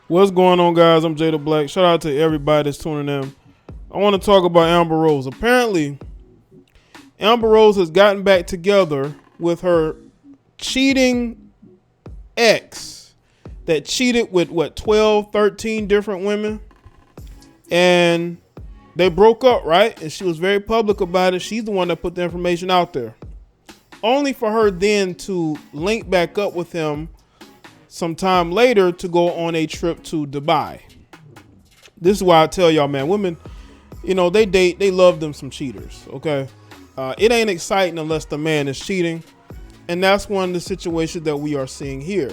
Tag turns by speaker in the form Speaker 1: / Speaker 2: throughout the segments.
Speaker 1: What's going on, guys? I'm Jay the Black. Shout out to everybody that's tuning in. I want to talk about Amber Rose. Apparently, Amber Rose has gotten back together with her cheating ex that cheated with 12, 13 different women. And they broke up, right? And she was very public about it. She's the one that put the information out there. Only for her then to link back up with him sometime later to go on a trip to Dubai. This is why I tell y'all, man, women, they date, they love them some cheaters, okay? It ain't exciting unless the man is cheating. And that's one of the situations that we are seeing here.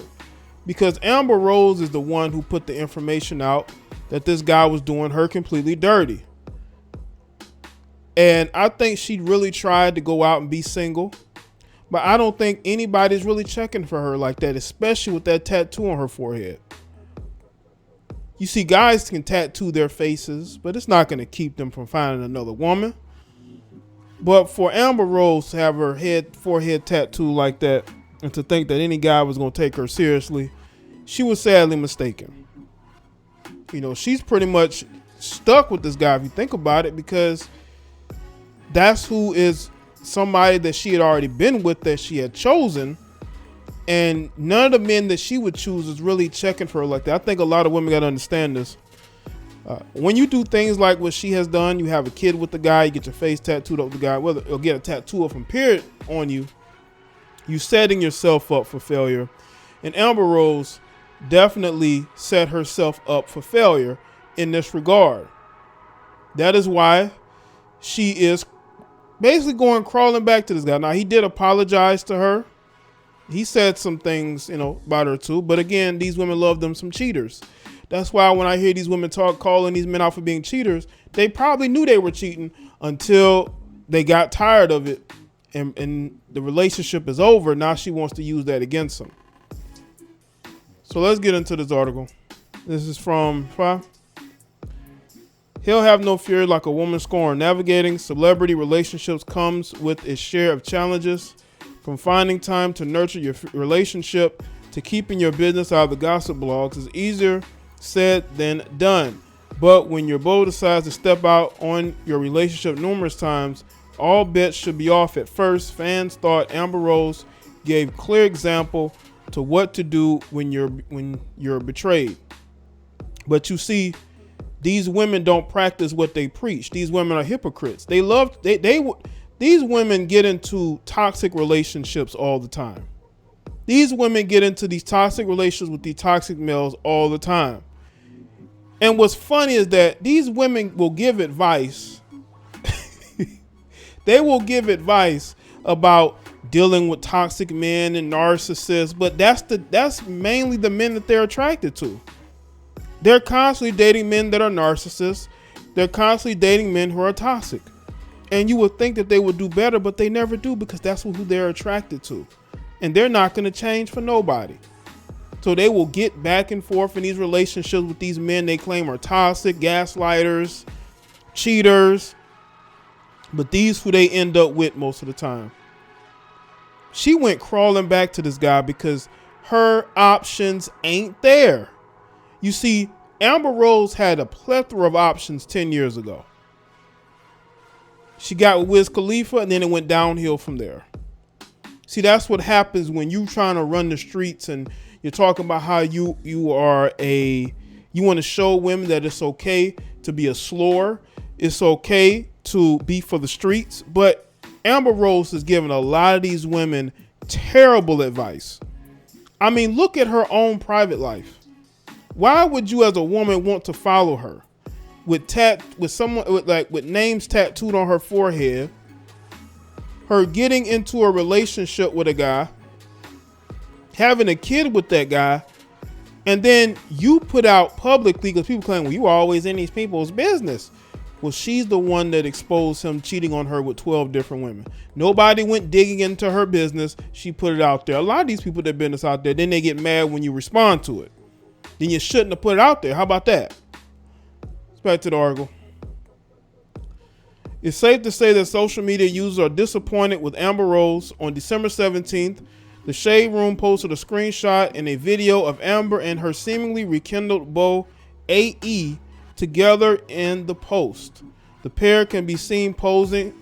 Speaker 1: Because Amber Rose is the one who put the information out that this guy was doing her completely dirty. And I think she really tried to go out and be single. But I don't think anybody's really checking for her like that, especially with that tattoo on her forehead. You see, guys can tattoo their faces, but it's not going to keep them from finding another woman. But for Amber Rose to have her forehead tattoo like that and to think that any guy was going to take her seriously, she was sadly mistaken. She's pretty much stuck with this guy if you think about it, because that's who is somebody that she had already been with, that she had chosen, and none of the men that she would choose is really checking for her like that. I think a lot of women got to understand this. When you do things like what she has done, you have a kid with the guy, you get your face tattooed up with the guy, whether you'll get a tattoo of him period on you, you setting yourself up for failure. And Amber Rose definitely set herself up for failure in this regard. That is why she is basically crawling back to this guy. Now, he did apologize to her. He said some things, about her too. But again, these women love them some cheaters. That's why when I hear these women calling these men out for being cheaters, they probably knew they were cheating until they got tired of it and the relationship is over. Now she wants to use that against them. So let's get into this article. This is from He'll have no fear like a woman scorned. Navigating celebrity relationships comes with its share of challenges. From finding time to nurture your relationship to keeping your business out of the gossip blogs is easier said than done. But when your beau decides to step out on your relationship numerous times, all bets should be off at first. Fans thought Amber Rose gave clear example to what to do when you're betrayed. But you see, these women don't practice what they preach. These women are hypocrites. These women get into toxic relationships all the time. These women get into these toxic relationships with these toxic males all the time. And what's funny is that these women will give advice. They will give advice about dealing with toxic men and narcissists, but that's mainly the men that they're attracted to. They're constantly dating men that are narcissists. They're constantly dating men who are toxic. And you would think that they would do better, but they never do, because that's who they're attracted to. And they're not going to change for nobody. So they will get back and forth in these relationships with these men they claim are toxic, gaslighters, cheaters. But these who they end up with most of the time. She went crawling back to this guy because her options ain't there. You see, Amber Rose had a plethora of options 10 years ago. She got with Wiz Khalifa, and then it went downhill from there. See, that's what happens when you trying to run the streets and you're talking about how you want to show women that it's okay to be a slur. It's okay to be for the streets. But Amber Rose is giving a lot of these women terrible advice. I mean, look at her own private life. Why would you as a woman want to follow her with names tattooed on her forehead, her getting into a relationship with a guy, having a kid with that guy, and then you put out publicly, because people claim, well, you were always in these people's business. Well, she's the one that exposed him cheating on her with 12 different women. Nobody went digging into her business. She put it out there. A lot of these people that business out there, then they get mad when you respond to it. Then you shouldn't have put it out there. How about that? Let's back to the article. It's safe to say that social media users are disappointed with Amber Rose. On December 17th, The Shade Room posted a screenshot and a video of Amber and her seemingly rekindled beau, AE, together in the post. The pair can be seen posing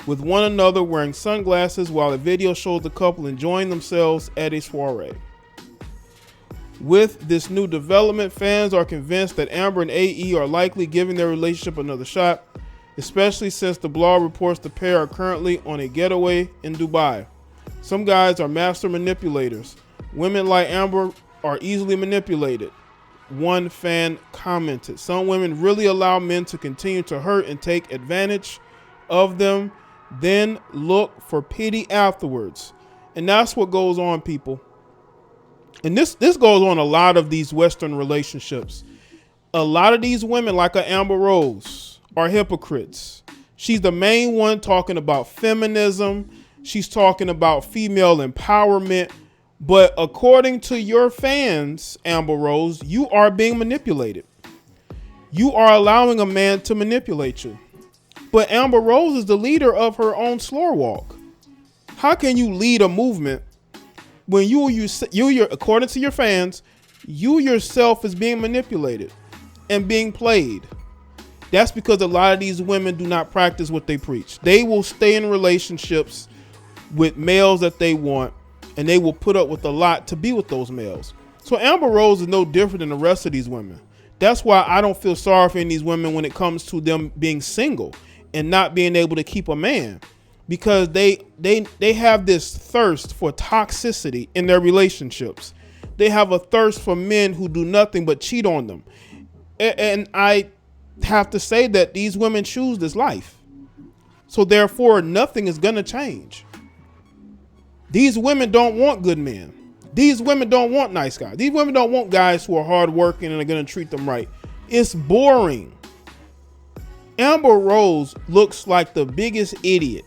Speaker 1: with one another wearing sunglasses while a video shows the couple enjoying themselves at a soiree. With this new development, fans are convinced that Amber and AE are likely giving their relationship another shot, especially since the blog reports the pair are currently on a getaway in Dubai. Some guys are master manipulators. Women like Amber are easily manipulated. One fan commented, some women really allow men to continue to hurt and take advantage of them, then look for pity afterwards. And that's what goes on, people. And this goes on a lot of these Western relationships. A lot of these women, like a Amber Rose, are hypocrites. She's the main one talking about feminism. She's talking about female empowerment. But according to your fans, Amber Rose, you are being manipulated. You are allowing a man to manipulate you. But Amber Rose is the leader of her own slur walk. How can you lead a movement when you're according to your fans, you yourself is being manipulated and being played? That's because a lot of these women do not practice what they preach. They will stay in relationships with males that they want, and they will put up with a lot to be with those males. So Amber Rose is no different than the rest of these women. That's why I don't feel sorry for any of these women when it comes to them being single and not being able to keep a man, because they have this thirst for toxicity in their relationships. They have a thirst for men who do nothing but cheat on them. And I have to say that these women choose this life. So therefore, nothing is going to change. These women don't want good men. These women don't want nice guys. These women don't want guys who are hardworking and are going to treat them right. It's boring. Amber Rose looks like the biggest idiot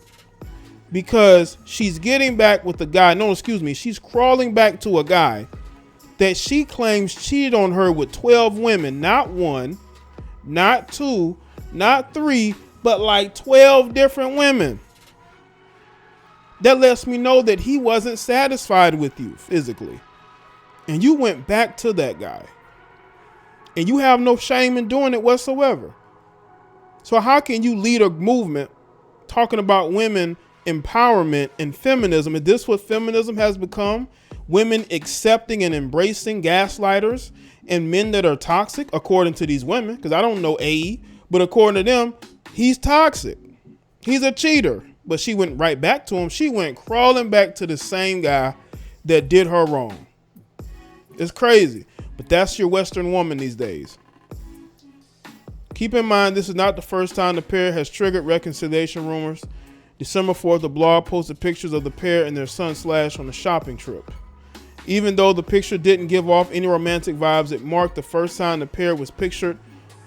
Speaker 1: because she's getting back with a guy. No, excuse me. She's crawling back to a guy that she claims cheated on her with 12 women. Not one, not two, not three, but like 12 different women. That lets me know that he wasn't satisfied with you physically. And you went back to that guy. And you have no shame in doing it whatsoever. So how can you lead a movement talking about women empowerment and feminism? Is this what feminism has become? Women accepting and embracing gaslighters and men that are toxic, according to these women, because I don't know AE, but according to them, he's toxic. He's a cheater. But she went right back to him. She went crawling back to the same guy that did her wrong. It's crazy. But that's your Western woman these days. Keep in mind, this is not the first time the pair has triggered reconciliation rumors. December 4th, the blog posted pictures of the pair and their son Slash on a shopping trip. Even though the picture didn't give off any romantic vibes, it marked the first time the pair was pictured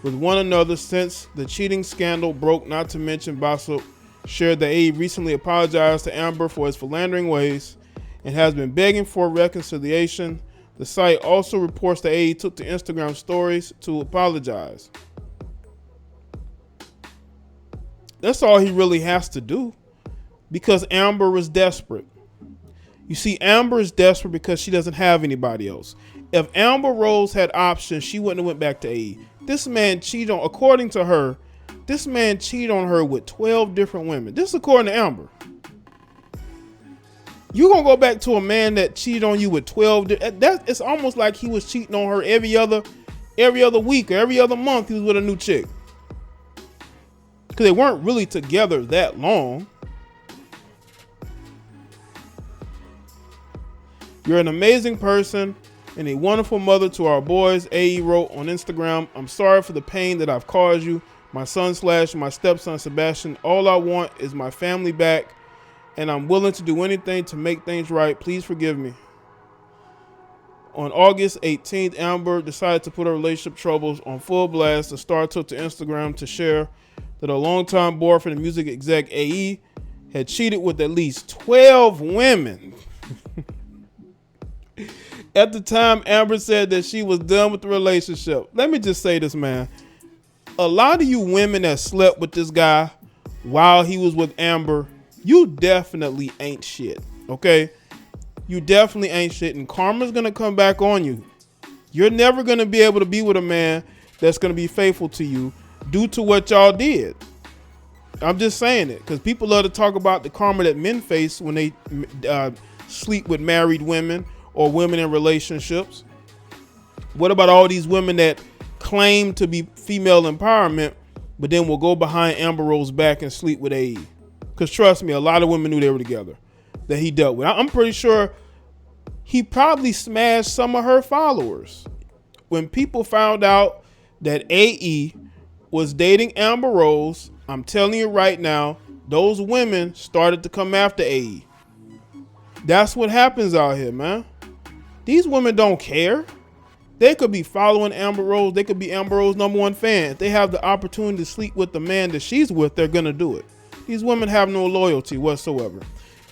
Speaker 1: with one another since the cheating scandal broke, not to mention Basso shared that AE recently apologized to Amber for his philandering ways and has been begging for reconciliation. The site also reports that AE took to Instagram stories to apologize. That's all he really has to do, because Amber was desperate. You see, Amber is desperate because she doesn't have anybody else. If Amber Rose had options, she wouldn't have went back to AE. This man cheated on, according to her, this man cheated on her with 12 different women. This is according to Amber. You gonna go back to a man that cheated on you with 12? It's almost like he was cheating on her every other week or every other month. He was with a new chick, because they weren't really together that long. You're an amazing person and a wonderful mother to our boys, AE wrote on Instagram. I'm sorry for the pain that I've caused you. My son Slash, my stepson Sebastian, all I want is my family back, and I'm willing to do anything to make things right. Please forgive me. On August 18th, Amber decided to put her relationship troubles on full blast. The star took to Instagram to share that her longtime boyfriend and music exec AE had cheated with at least 12 women. At the time, Amber said that she was done with the relationship. Let me just say this, man. A lot of you women that slept with this guy while he was with Amber, you definitely ain't shit, okay? you definitely ain't shit, and karma's gonna come back on you. You're never gonna be able to be with a man that's gonna be faithful to you due to what y'all did. I'm just saying it because people love to talk about the karma that men face when they sleep with married women or women in relationships. What about all these women that claim to be female empowerment, but then will go behind Amber Rose's back and sleep with AE? Because trust me, a lot of women knew they were together that he dealt with. I'm pretty sure he probably smashed some of her followers. When people found out that AE was dating Amber Rose, I'm telling you right now, those women started to come after AE. That's what happens out here, man. These women don't care. They could be following Amber Rose. They could be Amber Rose's #1 fan. If they have the opportunity to sleep with the man that she's with, they're going to do it. These women have no loyalty whatsoever.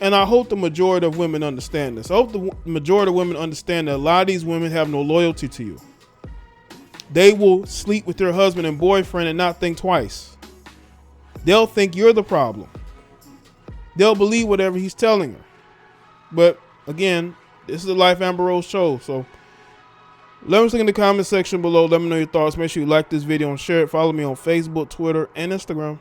Speaker 1: And I hope the majority of women understand this. I hope the majority of women understand that a lot of these women have no loyalty to you. They will sleep with their husband and boyfriend and not think twice. They'll think you're the problem. They'll believe whatever he's telling her. But again, this is the Life Amber Rose show. So let me know in the comment section below. Let me know your thoughts. Make sure you like this video and share it. Follow me on Facebook, Twitter, and Instagram.